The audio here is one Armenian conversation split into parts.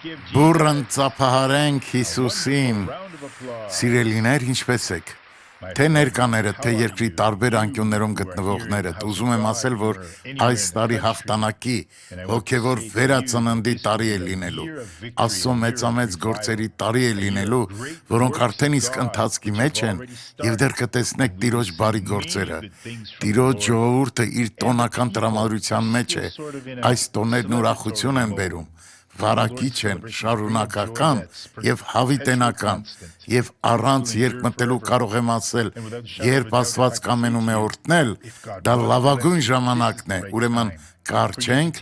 Բուրըն ծափահարենք Հիսուսին, սիրելիներ, ինչպես եք, թե ներկաները, թե երկրի տարբեր անկյուններում գտնվողներդ, ուզում եմ ասել, որ այս տարի հաղթանակի, հոգևոր վերածննդի տարի է լինելու, Աստծո մեծամեծ գործերի տարի է լինելու, որոնք արդեն իսկ ընթացքի մեջ են, եւ դեռ կտեսնեք Տիրոջ բարի գործերը, Տիրոջ ժողովուրդը իր տոնական տրամադրության մեջ է, այս տոներն ուրախություն են բերում, վարակիչ են, շարունակական եւ հավիտենական, եւ առանց երկմտելու կարող եմ ասել, երբ Աստված կամենում է օրհնել, դա լավագույն ժամանակն է, ուրեմն կարճենք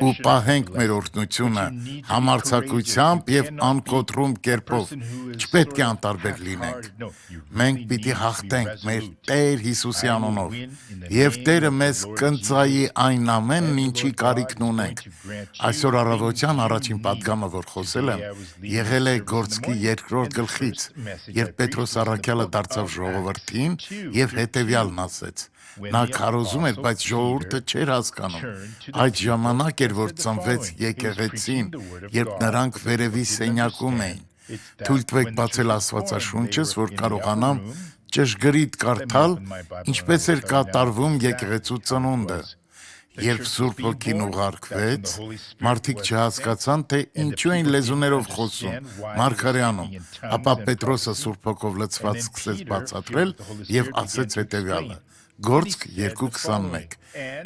ու պահենք մեր օրհնությունը համարձակությամբ եւ անկոտրում կերպով, չպետք է անտարբեր լինենք, մենք պիտի հաղթենք մեր Տեր Հիսուսի անունով, եւ Տերը մեզ կընծայի այն ամենն, ինչի կարիքն ունենք, այսօր առավոտյան առաջին պատգամը, որ խոսել եմ, եղել է Գործքի 2-րդ գլխից, երբ Պետրոս առաքյալը դարձավ ժողովրդին եւ հետեւյալն ասեց. Նա քարոզում էր, բայց ժողովուրդը չէր հասկանում, այդ ժամանակ էր, որ ծնվեց եկեղեցին, երբ նրանք վերևի սենյակում էին, թույլ տվեք բացել Աստվածաշունչս, որ կարողանամ ճշգրիտ կարդալ, ինչպես էր կատարվում եկեղեցու ծնունդը, երբ Սուրբ Հոգին ուղարկվեց, մարդիկ չհասկացան, թե ինչու էին լեզուներով խոսում, մարգարեանում, ապա Պետրոսը Սուրբ Հոգով լցված սկսեց բացատրել եւ ասեց հետեւյալը. Գործք 2:21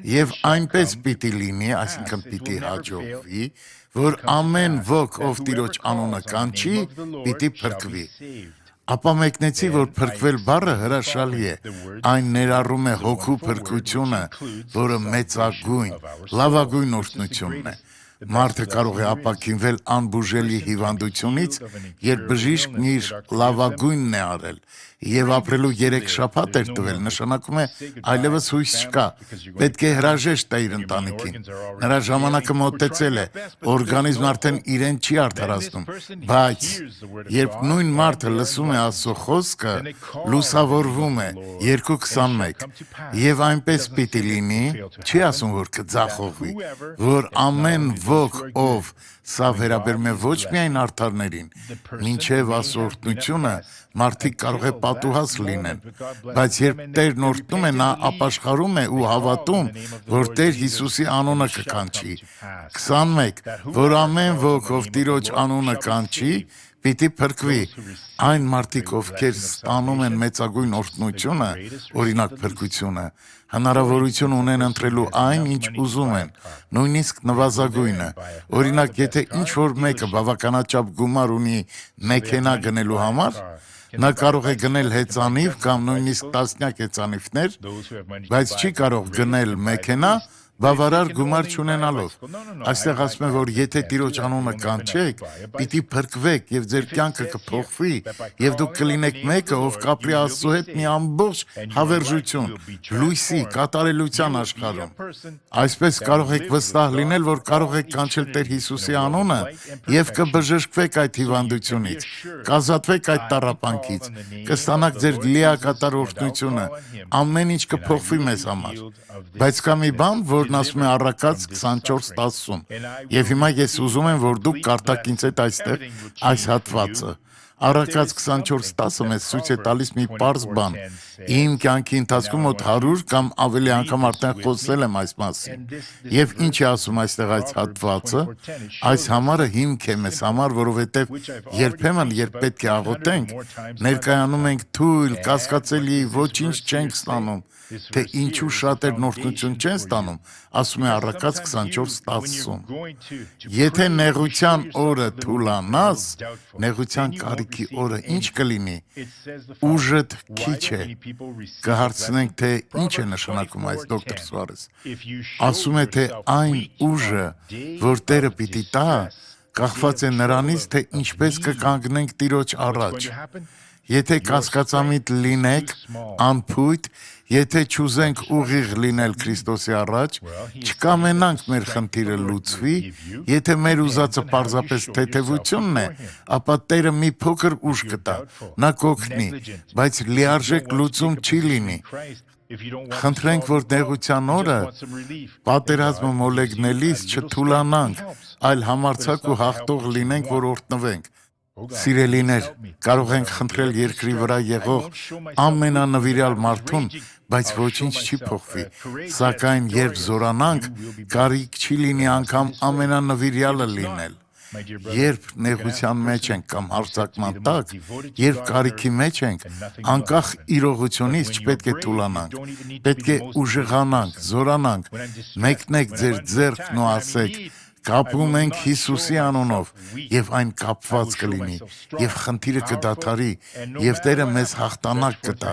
Եվ այնպես պիտի լինի, այսինքն պիտի հաջողվի, որ ամեն ոք, ով Տիրոջ անունը կանչի, պիտի փրկվի։ Ապա մեկնեցի, որ փրկվել բառը հրաշալի է, այն ներառում է հոգու փրկությունը, որը մեծագույն, լավագույն օրհնությունն է։ Մարդը կարող է ապաքինվել անբուժելի հիվանդությունից, երբ բժիշկն իր լավագույնն է արել, եւ ապրելու 3 շաբաթ էր տվել, նշանակում է այլևս հույս չկա, պետք է հրաժեշտ տա իր ընտանիքին, նրա ժամանակը մոտեցել է, օրգանիզմն արդեն իրեն չի արդարացնում, բայց երբ նույն մարդը լսում է Աստծո խոսքը, լուսավորվում է, 2:21, եւ այնպես պիտի լինի, չի ասում, որ կձախողվի, որ ամեն ոք, ով, սա վերաբերում է ոչ միայն արդարներին, մինչև Աստծո օրհնությունը, մարդիկ կարող է պատուհաս լինեն, բայց երբ Տերն օրհնում է, նա ապաշխարում է ու հավատում, որ Տեր Հիսուսի անունը կկանչի, 21, որ ամեն ոք, ով Տիրոջ անունը կանչի, պիտի փրկվի, այն մարդիկ, ովքեր ստանում են մեծագույն օրհնությունը, օրինակ փրկությունը, հնարավորություն ունեն ընտրելու այն, ինչ ուզում են, նույնիսկ նվազագույնը, օրինակ, եթե ինչ-որ մեկը բավականաչափ գումար ունի մեքենա գնելու համար, նա կարող է գնել հեծանիվ կամ նույնիսկ տասնյակ հեծանիվներ, բայց չի կարող գնել մեքենա, բավարար գումար չունենալով։ Այստեղ ասում է, որ եթե Տիրոջ անունը կանչեք, պիտի փրկվեք եւ ձեր կյանքը կփոխվի եւ դուք կլինեք մեկը, ով կապրի Աստծո հետ մի ամբողջ հավերժություն, լույսի, կատարելության աշխարհում։ Այսպես կարող եք վստահ լինել, որ կարող եք կանչել Տեր Հիսուսի անունը եւ կբժշկվեք այդ հիվանդությունից, կազատվեք այդ տառապանքից, կստանաք ձեր լիակատար օրհնությունը, ամեն ինչ կփոխվի մեզ համար։ Բայց կա մի բան, որն ասում է Առակաց 24:10, եւ հիմա ես ուզում եմ, որ դուք կարդաք ինձ հետ այստեղ այս հատվածը։ Առակաց 24:10 մեզ ցույց է տալիս մի պարզ բան։ Իմ կյանքի ընթացքում մոտ 100 կամ ավելի անգամ արդեն խոսել եմ այս մասին։ Եվ ինչ է ասում այստեղ այս հատվածը, այս համարը հիմք է մեզ համար, որովհետև երբեմն, երբ պետք է աղոթենք, ներկայանում ենք թույլ, կասկածելի, ոչինչ չենք ստանում, թե ինչու շատերն օրհնություն չեն ստանում, ասում է Առակաց 24:10. Եթե նեղության օրը թուլանաս, նեղության կարիքի օրը ինչ կլինի, ուժդ քիչ է, կհարցնենք, թե ինչ է նշանակում այս դոկտոր Սուարես, ասում է, թե այն ուժը, որ Տերը պիտի տա, կախված է նրանից, թե ինչպես կկանգնենք Տիրոջ առաջ, եթե կասկածամիտ լինեք, անփույթ, եթե չուզենք ուղիղ լինել Քրիստոսի առաջ, չկամենանք մեր խնդիրը լուծվի, եթե մեր ուզածը պարզապես թեթևությունն է, ապա Տերը մի փոքր ուժ կտա, նա կօգնի, բայց լիարժեք լուծում չի լինի։ Խնդրենք, որ նեղության օրը պատերազմը մոլեգնելիս չթուլանանք, այլ համարձակ ու հաղթող լինենք, որ օրհնվենք։ Սիրելիներ, կարող ենք խնդրել երկրի վրա եղող ամենանվիրյալ մարդուն, բայց ոչինչ չի փոխվի, սակայն երբ զորանանք, կարիք չի լինի անգամ ամենանվիրյալը լինել։ Երբ նեղության մեջ ենք կամ հարձակման տակ, երբ կարիքի մեջ ենք, անկախ իրողությունից չպետք է թուլանանք, պետք է ուժեղանանք, զորանանք, մեկնեք ձեր ձեռքն ու ասեք. կապում ենք Հիսուսի անունով, եւ այն կապված կլինի, եւ խնդիրը կդադարի, եւ Տերը մեզ հաղթանակ կտա։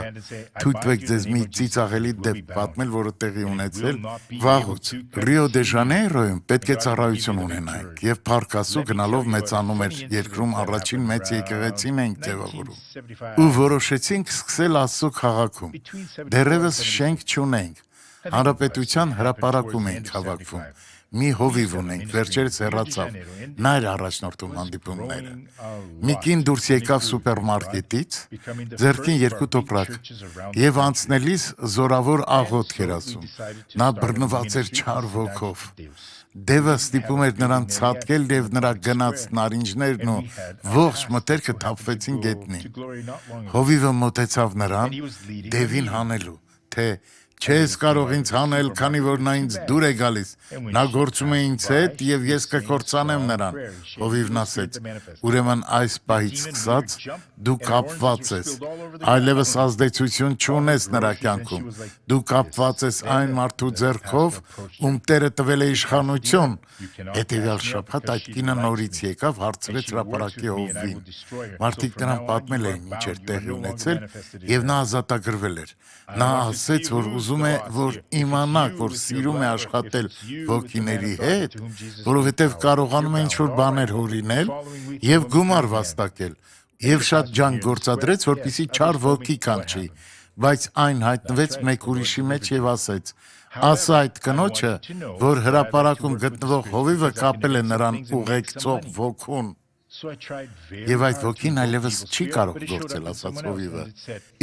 Թույլ տվեք ձեզ մի ծիծաղելի դեպք պատմել, որը տեղի ունեցել վաղուց։ Ռիո դե Ժանեյրոյում պետք է ծառայություն ունենայինք, եւ Փառք Աստծո գնալով մեծանում էր երկրում առաջին մեծ եկեղեցին էինք ձևավորում։ Ու որոշեցինք սկսել Աստծո քաղաքում։ Դեռևս շենք չունենք։ Հանրապետության հրապարակում էինք հավաքվում։ Մի հովիվ ունենք, վերջերս հեռացավ, նա էր առաջնորդում հանդիպումները։ Մի կին դուրս եկավ սուպերմարկետից, ձեռքին 2 տոպրակ, եւ անցնելիս զորավոր աղոթք էր ասում։ Նա բռնված էր չար ոգով։ Դևը ստիպում էր նրան ցատկել եւ նրա գնաց նարինջներն ու ողջ մտերքը թափվեցին գետնին։ Հովիվը մոտեցավ նրան, դևին հանելու, թե չես կարող ինձ հանել, քանի որ նա ինձ դուր է գալիս։ Նա գործում է ինձ հետ եւ ես կկործանեմ նրան։ Հովիվն ասեց. ուրեմն այս պահից սկսած դու կապված ես, այլևս ազդեցություն չունես նրա կյանքում։ Դու կապված ես այն մարդու ձեռքով, ում Տերը տվել է իշխանություն։ Հետևյալ շաբաթ այդ կինը նորից եկավ, հարցրեց հրապարակի հովվին։ Մարդիկ նրան պատմել էին ինչ էր տեղի ունեցել եւ նա ազատագրվել էր։ Նա ասեց, որ ուզում է, որ իմանաք, որ սիրում է աշխատել ոգիների հետ, որովհետև կարողանում է ինչ-որ բաներ հորինել եւ գումար վաստակել, եւ շատ ջանք գործադրեց, որպեսզի չար ոգի կանչի, բայց այն հայտնվեց մեկ ուրիշի մեջ եւ ասեց. ասա այդ կնոջը, որ հրապարակում գտնվող հովիվը կապել է նրան ուղեկցող ոգուն։ Եվ այդ ոգին այլևս չի կարող գործել, ասաց հովիվը։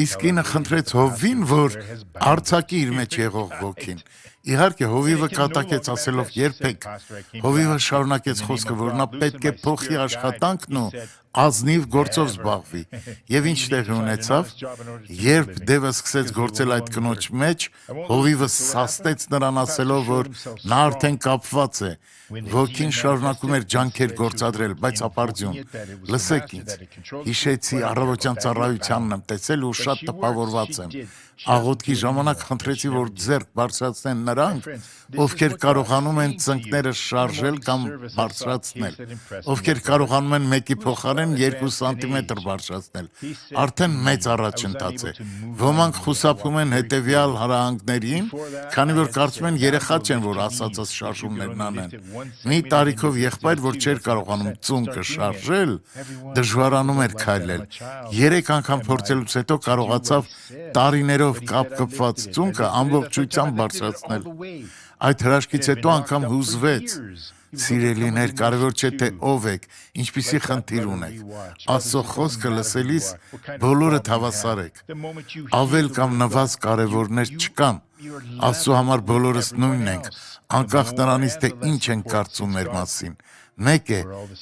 Իսկ ինը խնդրեց հովին, որ արձակի իր մեջ եղող ոգին։ Իհարկե, հովիվը կատակեց ասելով երբեք։ Հովիվը շարունակեց խոսքը, որ նա պետք է փոխի աշխատանքն ու ազնիվ գործով զբաղվի։ Եվ ինչ տեղի ունեցավ, երբ դևը սկսեց գործել այդ կնոջ մեջ, հովիվը սաստեց նրան ասելով, որ նա արդեն կապված է։ Ոգին շարունակում էր ջանքեր գործադրել, բայց ապարդյուն։ Լսեք ինձ, հիշեցի առավոտյան ծառայությանն եմ տեսել ու շատ տպավորված եմ։ Աղոթքի ժամանակ խնդրեցի, որ ձեռք բարձրացնեն նրանք, ովքեր կարողանում են ծնկները շարժել կամ բարձրացնել, ովքեր կարողանում են մեկի փոխարեն 2 սանտիմետր բարձրացնել։ Արդեն մեծ առաջընթաց է։ Ոմանք խուսափում են հետևյալ հրահանգներին, քանի որ կարծում են երեխա չեն, որ ասածս շարժումներն անեն։ Մի տարիքով եղբայր, որ չէր կարողանում ծունկը շարժել, դժվարանում էր քայլել։ 3 անգամ փորձելուց հետո կարողացավ տարիներով կապված ծունկը ամբողջությամբ բարձրացնել։ Այդ հրաշքից հետո անգամ հուզվեց։ Սիրելիներ, կարևոր չէ թե ով եք, ինչպիսի խնդիր ունեք։ Աստծո խոսքը լսելիս բոլորդ հավասար եք։ Ավել կամ նվազ կարևորներ չկան։ Աստծո համար բոլորս նույնն ենք, անկախ նրանից թե ինչ ենք կարծում մեր մասին։ Մեկ է,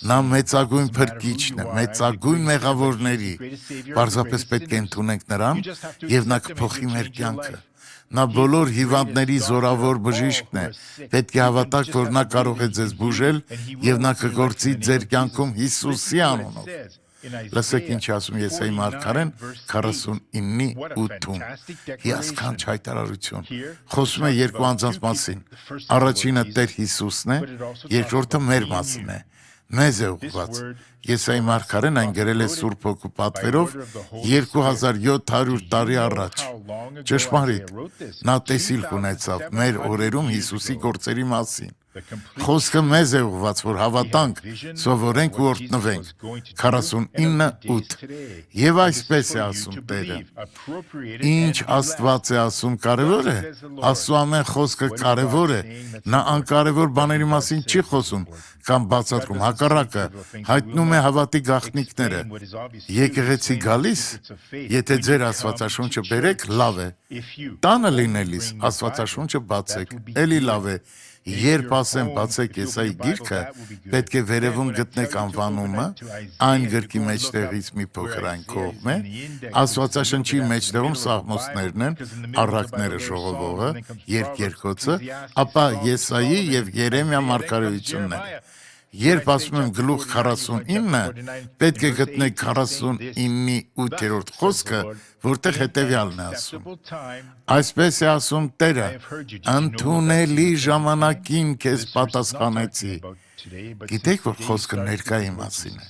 նա մեծագույն փրկիչն է, մեծագույն մեղավորների։ Պարզապես պետք է ընդունենք նրան, եւ նա կփոխի մեր կյանքը։ Նա բոլոր հիվանդների զորավոր բժիշկն է։ Պետք է հավատաք, որ նա կարող է ձեզ բուժել, եւ նա կգործի ձեր կյանքում Հիսուսի անունով։ Լսեք ինչ ասում Եսայի մարգարեն 49:8-ում։ Հիասքանչ հայտարարություն։ Խոսում է 2 անձանց մասին։ Առաջինը Տեր Հիսուսն է, երկրորդը մեր մասին է։ Մեզ է ուղղված։ Եսայի մարգարեն այն գրել է Սուրբ Հոգու պատվերով 2700 տարի առաջ։ Ճշմարիտ, նա տեսիլք ունեցավ մեր օրերում Հիսուսի գործերի մասին։ Խոսքը մեզ է ուղված, որ հավատանք, սովորենք ու օրհնվենք։ 49:8 Եվ այսպես է ասում Տերը. Ինչ Աստված է ասում կարևոր է, Աստծո ամեն խոսքը կարևոր է, նա անկարևոր բաների մասին չի խոսում կամ բացատրում, հակառակը հայտնում է հավատի գաղտնիքները։ Եկեղեցի գալիս, եթե ձեր Աստվածաշունչը բերեք, լավ է։ Տանը լինելիս Աստվածաշունչը բացեք, էլի լավ է։ Երբ ասեմ բացեք Եսայի գիրքը, պետք է վերևում գտնեք անվանումը, այն գրքի մեջտեղից մի փոքր այն կողմ է, Աստվածաշնչի մեջտեղում Սաղմոսներն են, առակները ժողովողը, երկերկոցը, ապա Եսայի եւ Երեմիա մարգարեությունները։ Երբ ասում եմ գլուխ 49, պետք է գտնեք 49-ի 8-րդ խոսքը, որտեղ հետևյալն է ասում. Այսպես է ասում Տերը, ընդունելի ժամանակին քեզ պատասխանեցի։ Գիտեք, որ խոսքը ներկայի մասին է։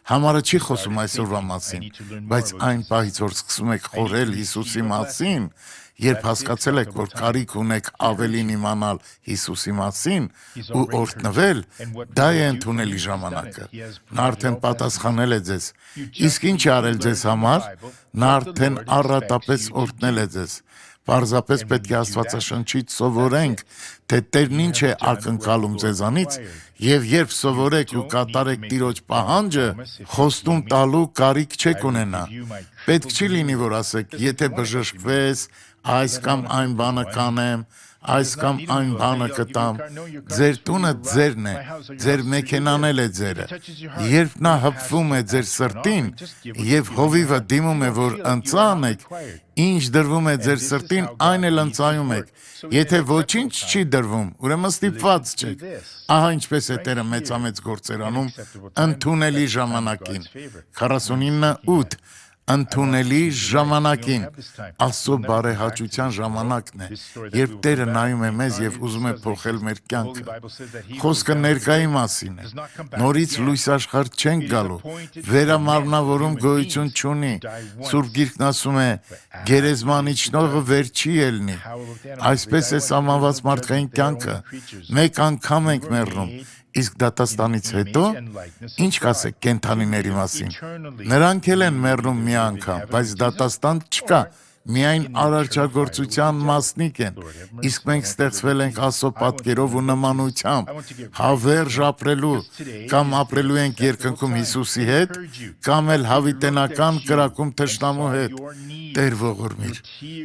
Համարը չի խոսում այսօրվա մասին, բայց այն պահից, որ սկսում եք խորհել Հիսուսի մասին, երբ հասկացել եք, որ կարիք ունեք ավելին իմանալ Հիսուսի մասին ու օրհնվել, դա է ընդունելի ժամանակը։ Նա արդեն պատասխանել է ձեզ։ Իսկ ինչ է արել ձեզ համար, նա արդեն առատապես օրհնել է ձեզ։ Պարզապես պետք է Աստվածաշնչից սովորենք, թե Տերն ինչ է ակնկալում ձեզանից, եւ երբ սովորեք ու կատարեք Տիրոջ պահանջը, խոստում տալու կարիք չեք ունենա։ Պետք չի լինի, որ ասեք, եթե բժշկվես, այս կամ այն բանը կանեմ, այս կամ այն բանը կտամ, ձեր տունը ձերն է, ձեր մեքենան էլ է ձերը։ Երբ նա հպվում է ձեր սրտին եւ հովիվը դիմում է, որ ընծա անեք, ինչ դրվում է ձեր սրտին, այն էլ ընծայում եք։ Եթե ոչինչ չի դրվում, ուրեմն ստիպված չեք։ Ահա ինչպես է Տերը մեծամեծ գործեր անում ընդունելի ժամանակին։ 49:8 Ընդունելի ժամանակին, Աստծո բարեհաճության ժամանակն է, երբ Տերը նայում է մեզ եւ ուզում է փոխել մեր կյանքը։ Խոսքը ներկայի մասին է։ Նորից լույս աշխարհ չենք գալու, վերամարմնավորում գոյություն չունի։ Սուրբ Գիրքն ասում է. գերեզման իջնողը վեր չի ելնի։ Այսպես է սահմանված մարդկային կյանքը։ Մեկ անգամ ենք մեռնում։ Իսկ դատաստանից հետո ինչ կասեք կենդանիների մասին։ Նրանք էլ են մեռնում մի անգամ, բայց դատաստան չկա, միայն արարչագործության մասնիկ են, իսկ մենք ստեղծվել ենք Աստծո պատկերով ու նմանությամբ, հավերժ ապրելու, կամ ապրելու ենք երկնքում Հիսուսի հետ, կամ էլ հավիտենական կրակում թշնամու հետ։ Տեր ողորմիր,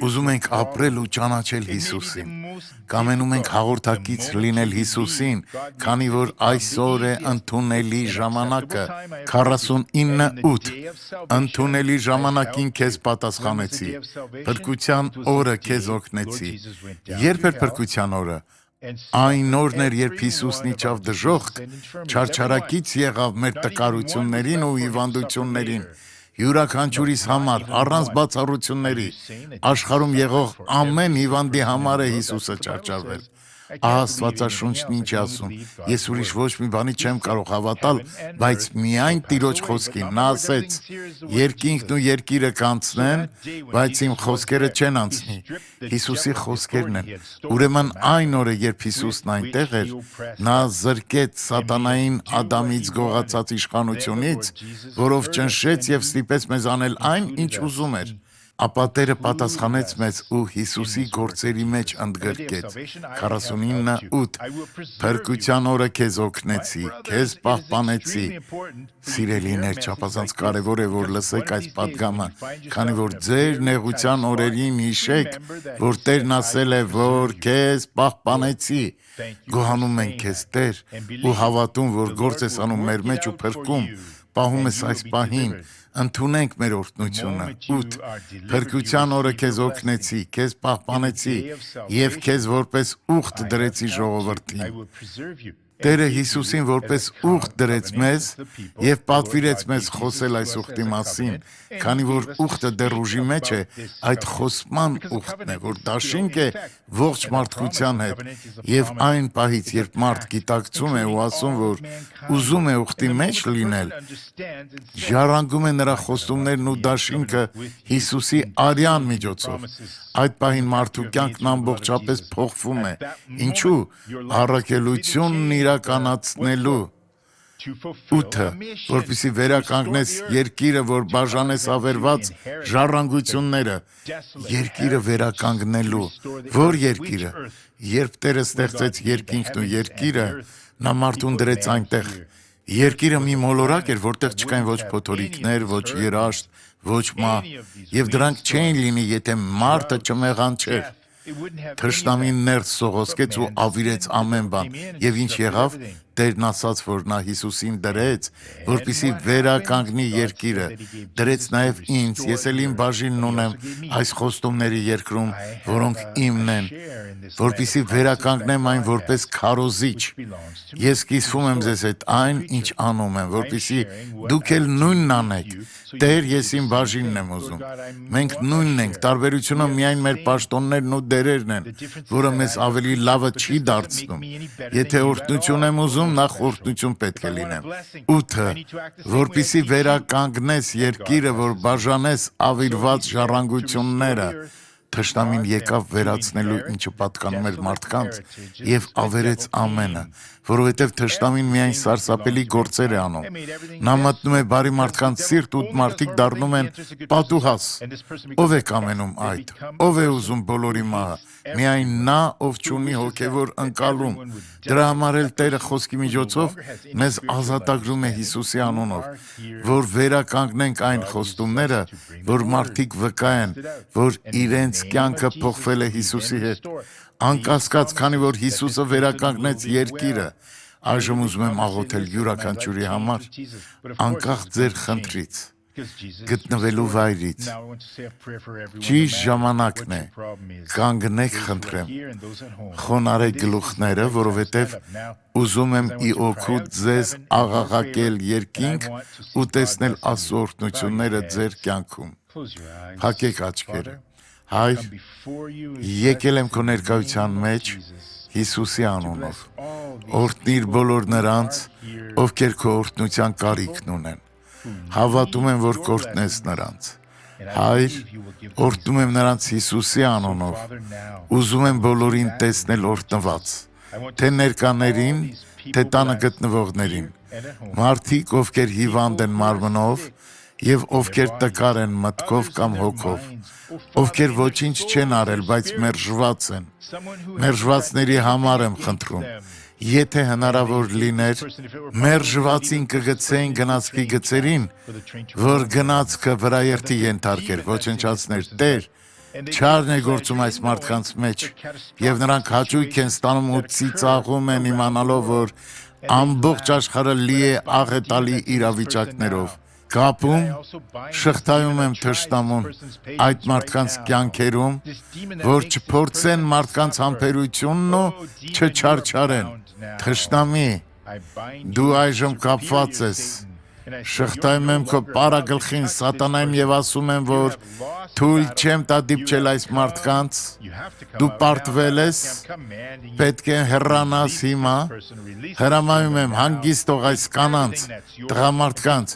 ուզում ենք ապրել ու ճանաչել Հիսուսին, կամենում ենք հաղորդակից լինել Հիսուսին, քանի որ այսօր է ընդունելի ժամանակը։ 49:8 Ընդունելի ժամանակին քեզ պատասխանեցի, փրկության օրը քեզ օգնեցի։ Երբ էր փրկության օրը։ Այն օրն էր, երբ Հիսուսն իջավ դժոխք, չարչարակից եղավ մեր տկարություններին ու հիվանդություններին, յուրաքանչյուրիս համար, առանց բացառությունների, աշխարհում եղող ամեն հիվանդի համար է Հիսուսը չարչարվել։ Ահա Աստվածաշունչն ինչ է ասում։ Ես ուրիշ ոչ մի բանի չեմ կարող հավատալ, բայց միայն Տիրոջ խոսքին։ Նա ասեց. երկինքն ու երկիրը կանցնեն, բայց իմ խոսքերը չեն անցնի։ Հիսուսի խոսքերն են։ Ուրեմն այն օրը, երբ Հիսուսն այնտեղ էր, նա զրկեց սատանային Ադամից գողացած իշխանությունից, որով ճնշեց եւ ստիպեց մեզ անել այն, ինչ ուզում էր։ Ապա Տերը պատասխանեց մեզ ու Հիսուսի գործերի մեջ ընդգրկեց։ 49:8 Փրկության օրը քեզ օգնեցի, քեզ պահպանեցի։ Սիրելիներ, չափազանց կարևոր է, որ լսեք այս պատգամը, քանի որ ձեր նեղության օրերին հիշեք, որ Տերն ասել է, որ քեզ պահպանեցի։ Գոհանում ենք քեզ, Տեր, ու հավատում, որ գործ ես անում մեր մեջ ու փրկում, պահում ես այս պահին։ Ընդունենք մեր օրհնությունը։ 8 Փրկության օրը քեզ օգնեցի, քեզ պահպանեցի եւ քեզ որպես ուխտ դրեցի ժողովրդին։ Տերը Հիսուսին որպես ուխտ դրեց մեզ եւ պատվիրեց մեզ խոսել այս ուխտի մասին, քանի որ ուխտը դեռ ուժի մեջ է, այդ խոսման ուխտն է, որ դաշինք է ողջ մարդկության հետ, եւ այն պահից, երբ մարդ գիտակցում է ու ասում, որ ուզում է ուխտի մեջ լինել, ժառանգում է նրա խոստումներն ու դաշինքը Հիսուսի արյան միջոցով, այդ պահին մարդու կյանքն ամբողջապես փոխվում է, ինչու? Առաքելությունն իրականացնելու 8. Որպեսզի վերականգնես երկիրը, որ բաժանես ավերված ժառանգությունները, երկիրը վերականգնելու, որ երկիրը, երբ Տերը ստեղծեց երկինքն ու երկիրը, նա մարդուն դրեց այնտեղ, երկիրը մի մոլորակ էր, որտեղ չկային ոչ փոթորիկներ, ոչ երաշտ, ոչ մահ, եւ դրանք չէին լինի, եթե մարդը չմեղանչեր, թշնամին ներս սողոսկեց ու ավիրեց ամեն բան, եւ ինչ եղավ, Տերն ասաց, որ նա Հիսուսին դրեց, որպեսզի վերականգնի երկիրը, դրեց նաև ինձ, ես էլ իմ բաժինն ունեմ այս խոստումների երկրում, որոնք իմն են, որպեսզի վերականգնեմ այն որպես քարոզիչ, ես կիսվում եմ ձեզ հետ այն, ինչ անում եմ, որպեսզի դուք էլ նույնն անեք, Տեր, ես իմ բաժինն եմ ուզում, մենք նույնն ենք, տարբերությունը միայն մեր պաշտոններն ու դերերն են, որը մեզ ավելի լավը չի դարձնում, եթե օրհնություն եմ ուզում, նախ օրհնություն պետք է լինեմ։ 8. Որպեսզի վերականգնես երկիրը, որ բաժանես ավիրված ժառանգությունները, թշնամին եկավ վերացնելու ինչը պատկանում էր մարդկանց եւ ավերեց ամենը, որովհետեւ թշնամին միայն սարսափելի գործեր է անում։ Նա մտնում է բարի մարդկանց սիրտ ու մարդիկ դառնում են պատուհաս։ Ով է կամենում այդ։ Ով է ուզում բոլորի մահը։ Միայն նա, ով չունի հոգևոր ընկալում։ Դրա համար էլ Տերը խոսքի միջոցով մեզ ազատագրում է Հիսուսի անունով, որ վերականգնենք այն խոստումները, որ մարդիկ վկայեն, որ իրենց կյանքը փոխվել է Հիսուսի հետ, անկասկած, քանի որ Հիսուսը վերականգնեց երկիրը, այժմ ուզում եմ աղոթել յուրաքանչյուրի համար, անկախ ձեր խնդրից, գտնվելու վայրից, ճիշտ ժամանակն է, կանգնեք խնդրեմ, խոնարհեք գլուխները, որովհետև ուզում եմ ի օգուտ ձեզ աղաղակել երկինք ու տեսնել Աստծո օրհնությունները ձեր կյանքում, փակեք աչքերը, Հայր, եկել եմ քո ներկայության մեջ Հիսուսի անունով, օրհնիր բոլոր նրանց, ովքեր քո օրհնության կարիքն ունեն, հավատում եմ, որ կօրհնես նրանց, Հայր, օրհնում եմ նրանց Հիսուսի անունով, ուզում եմ բոլորին տեսնել օրհնված, թե ներկաներին, թե տանը գտնվողներին, մարդիկ, ովքեր հիվանդ են մարմնով եւ ովքեր տկար են մտքով կամ հոգով, ովքեր ոչինչ չեն արել, բայց մերժված են, մերժվածների համար եմ խնդրում, եթե հնարավոր լիներ, մերժվածին կգցեին գնացքի գծերին, որ գնացքը վրաերթի ենթարկեր, ոչնչացներ, Տեր, չարն է գործում այս մարդկանց մեջ, եւ նրանք հաճույք են ստանում ու ծիծաղում են իմանալով, որ ամբողջ աշխարհը լի է աղետալի իրավիճակներով, կապում, շղթայում եմ թշնամուն այդ մարդկանց կյանքերում, որ չփորձեն մարդկանց համբերությունն ու չչարչարեն, թշնամի, դու այժմ կապված ես, շղթայում եմ քո պարագլխին սատանային եւ ասում եմ, որ թույլ չեմ տա դիպչել այս մարդկանց, դու պարտվել ես, պետք է հեռանաս հիմա, հրամայում եմ հանգիստ թող այս կանանց, տղամարդկանց,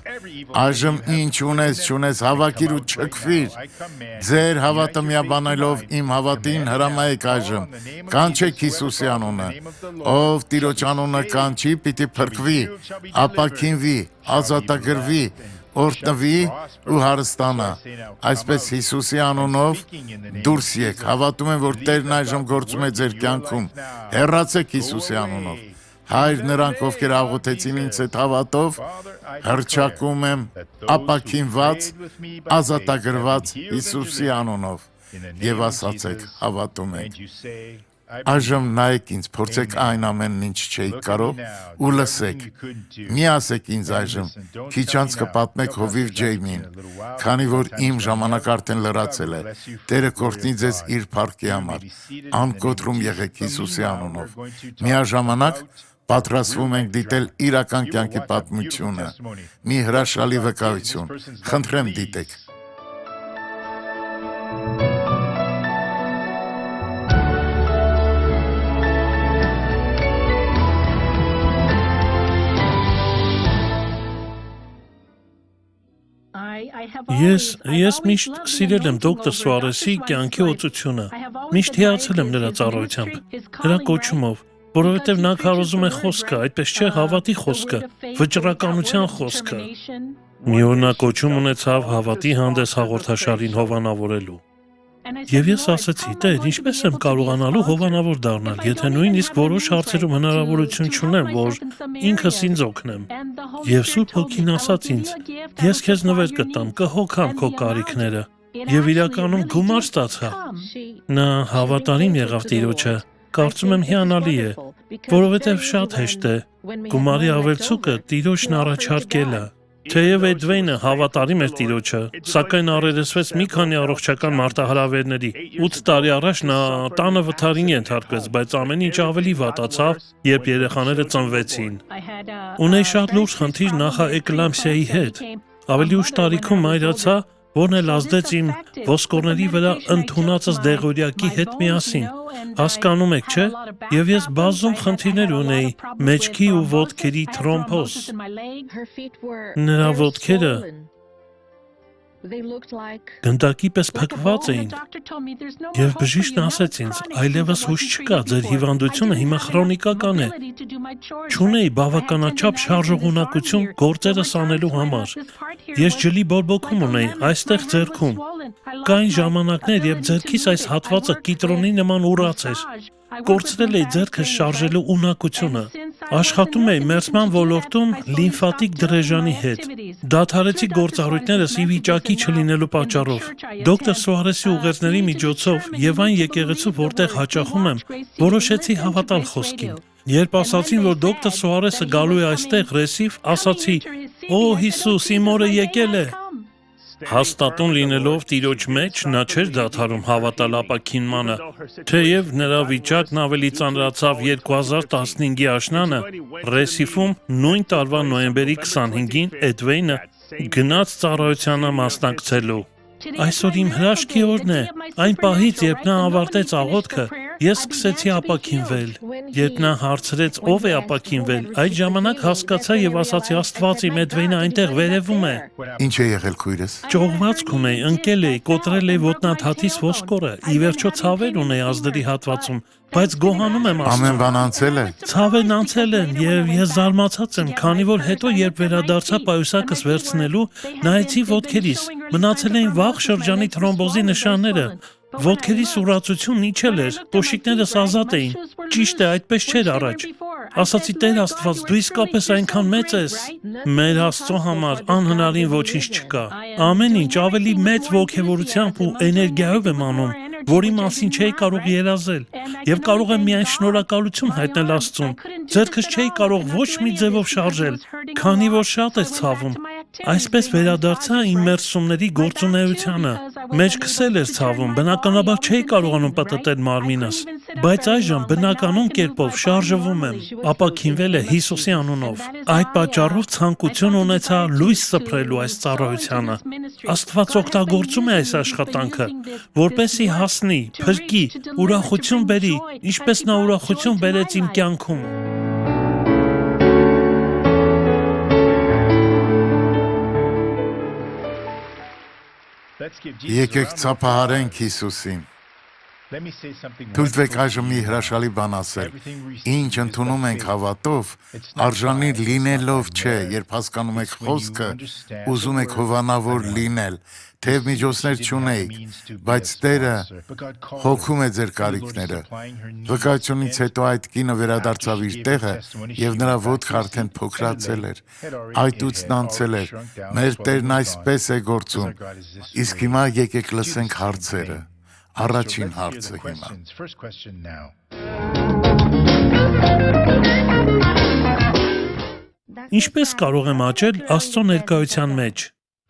այժմ ինչ ունես, չունես, հավաքիր ու չքվիր, ձեր հավատը միաբանելով իմ հավատին հրամայեք այժմ, կանչեք Հիսուսի անունը, ով Տիրոջ անունը կանչի, պիտի փրկվի, ապաքինվի, ազատագրվի, օրհնվի ու հարստանա, այսպես Հիսուսի անունով դուրս եք, հավատում եմ, որ Տերն այժմ գործում է ձեր կյանքում, հեռացեք Հիսուսի անունով, Հայր նրանք, ովքեր աղոթեցին ինձ հետ հավատով, հռչակում եմ ապաքինված, ազատագրված Հիսուսի անունով, եւ ասացեք, հավատում եք, այժմ նայեք ինձ, փորձեք այն ամենն ինչ չէիք կարող ու լսեք, մի ասեք ինձ այժմ, քիչ անց կպատմեք հովիվ Ջեյմին, քանի որ իմ ժամանակ արդեն լրացել է, Տերը կօրհնի ձեզ իր փառքի համար, անկոտրում եղեք Հիսուսի անունով, միաժամանակ Պատրաստվում ենք դիտել իրական կյանքի պատմությունը։ Մի հրաշալի վկայություն։ Խնդրեմ դիտեք։ Ես միշտ սիրել եմ դոկտոր Սուարեսի կյանքի օծությունը, միշտ հիացել եմ նրա ծառայությամբ, նրա կոչումով, որովհետև նա քարոզում է խոսքը, այդպես չէ հավատի խոսքը, վճռականության խոսքը։ Մի օր նա կոչում ունեցավ հավատի հանդես հաղորդաշարին հովանավորելու։ Եվ ես ասացի, Տեր, ինչպես եմ կարողանալու հովանավոր դառնալ, եթե նույնիսկ որոշ հարցերում հնարավորություն չունեմ, որ ինքս ինձ օգնեմ։ Եվ Սուրբ Հոգին ասաց ինձ, ես քեզ նվեր կտամ, կհոգամ քո կարիքները։ Եվ իրականում գումար ստացա։ Նա հավատարիմ եղավ Տիրոջը, կարծում եմ հիանալի է, որովհետև շատ հեշտ է։ Գումարի ավելցուկը Տիրոջն առաջարկելը։ Թեև Էդվեյնը հավատարիմ էր Տիրոջը, սակայն առերեսվեց մի քանի առողջական մարտահրավերների։ 8 տարի առաջ նա տանը վթարին ենթարկվեց, բայց ամեն ինչ ավելի վատացավ, երբ երեխաները ծնվեցին։ Ունեի շատ լուրջ խնդիր նախաէկլամպսիայի հետ։ Ավելի ուշ տարիքում մայրացա, որն էլ ազդեց իմ ոսկորների վրա ընդունածս դեղորյակի հետ միասին։ Հասկանում եք, չէ՞։ Եվ ես բազում խնդիրներ ունեի, մեջքի ու ոտքերի թրոմբոզ։ Նրա ոտքերը գնդակի պես փակված էին։ Եվ բժիշկն ասեց ինձ, այլևս հույս չկա, ձեր հիվանդությունը հիմա քրոնիկական է։ Չունեի բավականաչափ շարժողունակություն գործերս անելու համար։ Ես ջլի բորբոքում ունեի, այստեղ ձեռքում։ Կային ժամանակներ, երբ ձեռքիս այս հատվածը կիտրոնի նման ուրաց էր։ Կորցրել էի ձեռքս շարժելու ունակությունը։ Աշխատում էի մերձման ոլորտում լիմֆատիկ դրեժանի հետ։ Դադարեցի գործառույթներս ի վիճակի չլինելու պատճառով։ Դոկտոր Սուարեսի ուղերձների միջոցով եւ այն եկեղեցու, որտեղ հաճախում եմ, որոշեցի հավատալ խոսքին։ Երբ ասացին, որ դոկտոր Սուարեսը գալու է այստեղ ռեսիվ, ասացի. «Օ Հիսուս, իմ օրը եկել է»։ Հաստատուն լինելով Տիրոջ մեջ, նա չէր դադարում հավատալ ապաքինմանը, թեև նրա վիճակն ավելի ծանրացավ 2015-ի աշնանը, Ռեսիֆում նույն տարվա նոյեմբերի 25-ին Էդվեյնը գնաց ծառայությանը մասնակցելու։ Այսօր իմ հրաշքի օրն է, այն պահից, երբ նա ավարտեց աղոթքը, ես սկսեցի ապաքինվել։ Երբ նա հարցրեց ով է ապաքինվել, այդ ժամանակ հասկացա եւ ասացի Աստված իմ Էդվեյնը այնտեղ վերևում է։ Ինչ է եղել քույրս։ Ճողվածք ունեի, ընկել էի, կոտրել էի ոտնաթաթիս ոսկորը, ի վերջո ցավեր ունեի ազդրի հատվածում, բայց գոհանում եմ Աստծուն։ Ամեն բան անցել է։ Ցավերն անցել են եւ ես զարմացած եմ, քանի որ հետո երբ վերադարձա պայուսակս վերցնելու, նայեցի ոտքերիս, մնացել էին վաղ շրջանի թրոմբոզի նշանները։ Ոտքերիս ուրացությունն իջել էր, կոշիկներս ազատ էին։ Ճիշտ է, այդպես չէր առաջ։ Ասացի Տեր Աստված, դու իսկապես այնքան մեծ ես։ Մեր Աստծո համար անհնարին ոչինչ չկա։ Ամեն ինչ ավելի մեծ ոգևորությամբ ու էներգիայով եմ անում, որի մասին չէի կարող երազել, եւ կարող եմ միայն շնորհակալություն հայտնել Աստծուն։ Ձեռքս չէի կարող ոչ մի ձևով շարժել, քանի որ շատ էր ցավում։ Այսպես վերադարձա իմ մերսումների գործունեությանը։ Մեջքս էլ էր ցավում, բնականաբար չէի կարողանում պտտել մարմինս, բայց այժմ բնականon կերպով շարժվում եմ, ապաքինվել է Հիսուսի անունով։ Այդ պատճառով ցանկություն ունեցա լույս սփռելու այս ծառայությանը։ Աստված օգտագործում է այս աշխատանքը, որպեսզի հասնի, փրկի, ուրախություն բերի, ինչպես նա ուրախություն բերեց իմ կյանքում։ Եկեք ծափահարենք Հիսուսին։ Թույլ տվեք այժմ մի հրաշալի բան ասել։ Ինչ ընդունում ենք հավատով, արժանի լինելով չէ, երբ հասկանում եք խոսքը, ուզում եք հովանավոր լինել, թեև միջոցներ չունեիք, բայց Տերը հոգում է ձեր կարիքները։ Վկայությունից հետո այդ կինը վերադարձավ իր տեղը եւ նրա ոտքը արդեն փոքրացել էր, այտուցն անցել էր։ Մեր Տերն այսպես է գործում։ Իսկ հիմա եկեք լսենք հարցերը։ Առաջին հարցը հիմա։ Ինչպես կարող եմ աճել Աստծո ներկայության մեջ։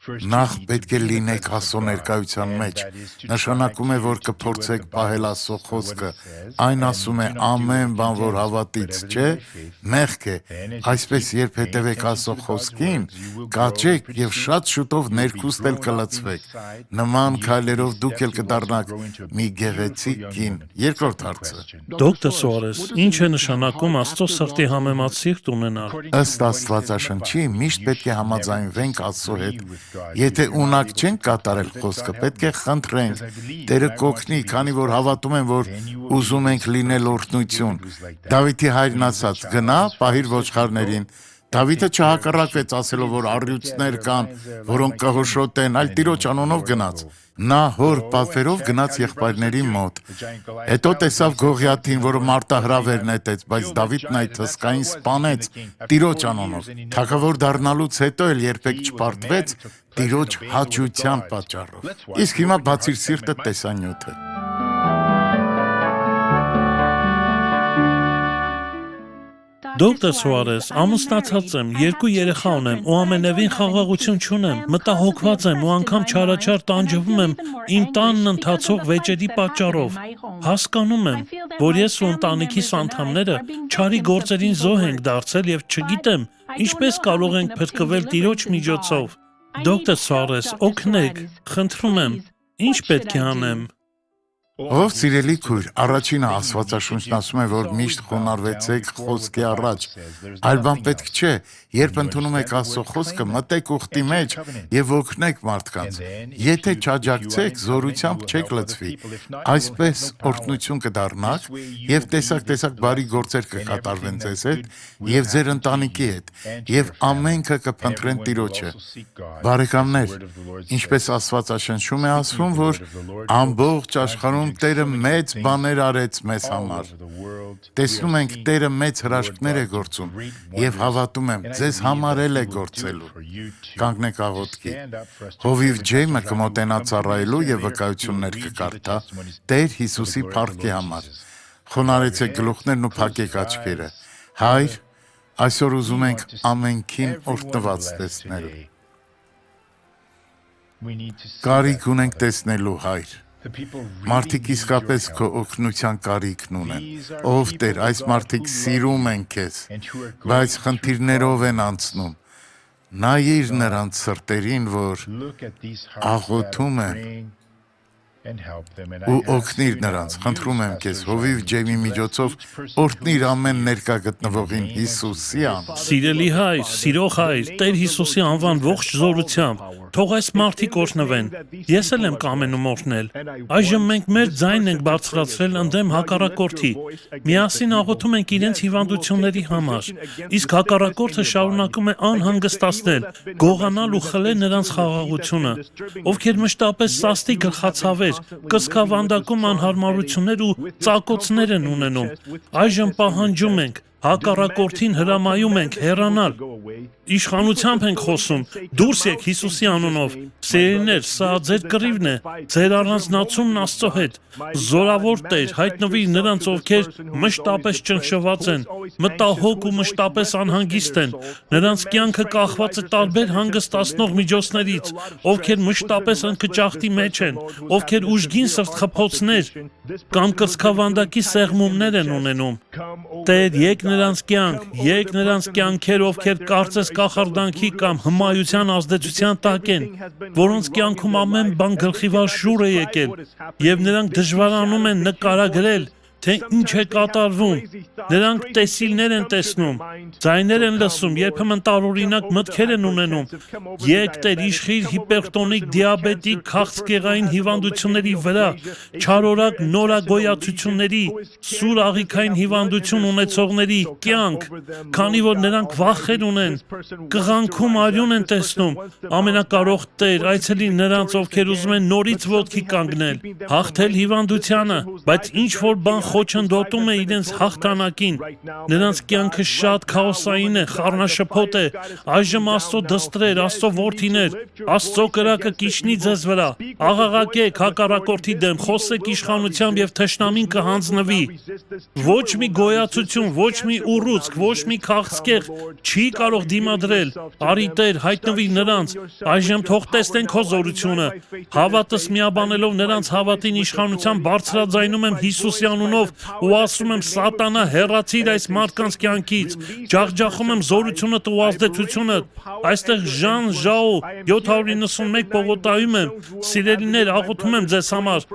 Նախ պետք է լինեք Աստծո ներկայության մեջ, նշանակում է, որ կփորձեք պահել Աստծո խոսքը, այն ասում է ամեն բան, որ հավատից չէ, մեղք է, այսպես երբ հետևեք Աստծո խոսքին, կաճեք և շատ շուտով ներքուստ էլ կլցվեք, նման քայլերով դուք էլ կդառնաք մի գեղեցիկ կին։ Երկրորդ հարցը. Դոկտոր Սուարես, ինչ է նշանակում Աստծո սրտի համեմատ սիրտ ունենալ։ Ըստ Աստվածաշնչի միշտ պետք է համաձայնվենք Աստծո հետ։ Եթե ունակ չենք կատարել խոսքը, պետք է խնդրենք, Տերը կօգնի, քանի որ հավատում եմ, որ ուզում ենք լինել օրհնություն։ Դավիթի հայրն ասաց. «Գնա, պահիր ոչխարներին»։ Դավիթը չհակառակվեց, ասելով, որ առյուծներ կան, որոնք կհոշոտեն, այլ Տիրոջ անունով գնաց։ Նա հոր պատվերով գնաց եղբայրների մոտ։ Հետո տեսավ Գողիաթին, որը մարտահրավեր նետեց, բայց Դավիթն այդ հսկային սպանեց Տիրոջ անունով։ Թագավոր դառնալուց հետո էլ երբեք չպարտվեց Տիրոջ հաճության պատճառով։ Իսկ հիմա բացիր սիրտը տեսանյութը։ Դոկտոր Սուարես, ամուսնացած եմ, 2 երեխա ունեմ ու ամենևին խաղաղություն չունեմ, մտահոգված եմ ու անգամ չարաչար տանջվում եմ իմ տանն ընթացող վեճերի պատճառով։ Հասկանում եմ, որ ես ու ընտանիքիս անդամները չարի գործերին զոհ ենք դարձել և չգիտեմ, ինչպես կարող ենք փրկվել Տիրոջ միջոցով։ Դոկտոր Սուարես, օգնեք, խնդրում եմ, ինչ պետք է անեմ։ Ով սիրելի քույր, առաջինը Աստվածաշունչն ասում է, որ միշտ խոնարհվեցեք խոսքի առաջ, այլ բան պետք չէ, երբ ընդունում եք Աստծո խոսքը, մտեք ուխտի մեջ և օգնեք մարդկանց։ Եթե չաջակցեք, զորությամբ չեք լցվի, այսպես օրհնություն կդառնաք և տեսակ բարի գործեր կկատարվեն ձեզ հետ և ձեր ընտանիքի հետ, և ամենքը կփնտրեն Տիրոջը։ Բարեկամներ, ինչպես Աստվածաշնչում է ասվում, որ ամբողջ աշխարհում Տերը մեծ բաներ արեց մեզ համար։ Տեսնում ենք, Տերը մեծ հրաշքներ է գործում և հավատում եմ, ձեզ համար էլ է գործելու։ Կանգնեք աղոթքի։ Հովիվ Ջեյմը կմոտենա ծառայելու և վկայություններ կկարդա Տեր Հիսուսի փառքի համար։ Խոնարհեցեք գլուխներն ու փակեք աչքերը։ Հայր, այսօր ուզում ենք ամենքին օրհնված տեսնել։ Կարիք ունենք տեսնելու, Հայր։ Մարդիկ իսկապես քո օգնության կարիքն ունեն։ Ով Տեր, այս մարդիկ սիրում են քեզ, բայց խնդիրներով են անցնում։ Նայիր նրանց սրտերին, որ աղոթում են ու օգնիր նրանց, խնդրում եմ քեզ, Հովիվ Ջեյմի միջոցով օրհնիր ամեն ներկա գտնվողին Հիսուսի անունով։ Սիրելի Հայր, սիրող Հայր, Տեր Հիսուսի անվան ողջ զորությամբ, թող այս մարդիկ օրհնվեն։ Ես էլ եմ կամենում օրհնել։ Այժմ մենք մեր ձայնն ենք բարձրացրել ընդդեմ հակառակորդի։ Միասին աղոթում ենք իրենց հիվանդությունների համար, իսկ հակառակորդը շարունակում է անհանգստացնել, գողանալ ու խլել նրանց խաղաղությունը, ովքեր մշտապես սաստիկ գլխացավեր, կսկավանդակում անհարմարություններ ու ծակոցներ են ունենում։ Այժմ պահանջում ենք, հակառակորդին հրամայում ենք հեռանալ։ Իշխանությամբ ենք խոսում, դուրս եք Հիսուսի անունով։ Սիրելիներ, սա ձեր կռիվն է, ձեր առանձնացումն Աստծո հետ։ Զորավոր Տեր, հայտնվիր նրանց, ովքեր մշտապես ճնշված են, մտահոգ ու մշտապես անհանգիստ են։ Նրանց կյանքը կախված է տարբեր հանգստացնող միջոցներից, ովքեր մշտապես ընկճախտի մեջ են, ովքեր ուժգին սրտխփոցներ կամ կրծքավանդակի սեղմումներ են ունենում։ Տեր, եկ նրանց կյանքեր, ովքեր կարծես կախարդանքի կամ հմայության ազդեցության տակ են, որոնց կյանքում ամեն բան գլխիվար շուռ է եկել, և նրանք դժվարանում են նկարագրել, թե ինչ է կատարվում։ Նրանք տեսիլներ են տեսնում, ձայներ են լսում, երբեմն տարօրինակ մտքեր են ունենում։ Եկ Տեր, իշխիր հիպերտոնիկ, դիաբետիկ, քաղցկեղային հիվանդությունների վրա, չարորակ նորագոյացությունների, սուր աղիքային հիվանդություն ունեցողների կյանք, քանի որ նրանք վախեր ունեն, կղանքում արյուն են տեսնում։ Ամենակարող Տեր, այցելի նրանց, ովքեր ուզում են նորից ոտքի կանգնել, հաղթել հիվանդությանը, բայց ինչ որ բան խոչընդոտում է իրենց հաղթանակին։ Նրանց կյանքը շատ քաոսային է, խառնաշփոթ է։ Այժմ Աստծո դստրեր, Աստծո որդիներ, Աստծո կրակը կիջնի ձեզ վրա։ Աղաղակեք հակառակորդի դեմ, խոսեք իշխանությամբ եւ թշնամին կհանձնվի։ Ոչ մի գոյացություն, ոչ մի ուռուցք, ոչ մի քաղցկեղ չի կարող դիմադրել։ Արի Տեր, հայտնվի նրանց։ Այժմ թող տեսնեն քո զորությունը։ Հավատս միաբանելով նրանց հավատին իշխանությամբ բարձրաձայնում եմ Հիսուսի անունով ու ասում եմ սատանա հեռացիր այս մարդկանց կյանքից, ջախջախում եմ զորությունդ ու ազդեցությունդ, այստեղ Ժան Ժաու 791 պողոտայում եմ, սիրելիներ աղոթում եմ ձեզ համար,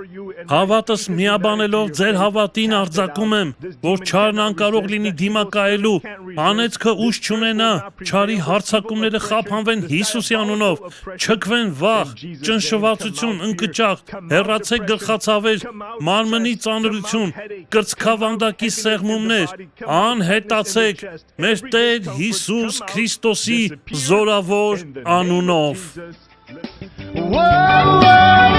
հավատս միաբանելով ձեր հավատին արձակում եմ, որ չարն անկարող լինի դիմակայելու, անեծքը ուժ չունենա, չարի հարձակումները խափանվեն Հիսուսի անունով, չքվեն վախ, ճնշվածություն, ընկճախ, հեռացեք գլխացավեր, մարմնի ծանրություն, կրծքավանդակի սեղմումներ, անհետացեք մեր Տեր Հիսուս Քրիստոսի զորավոր անունով։ Whoa, whoa.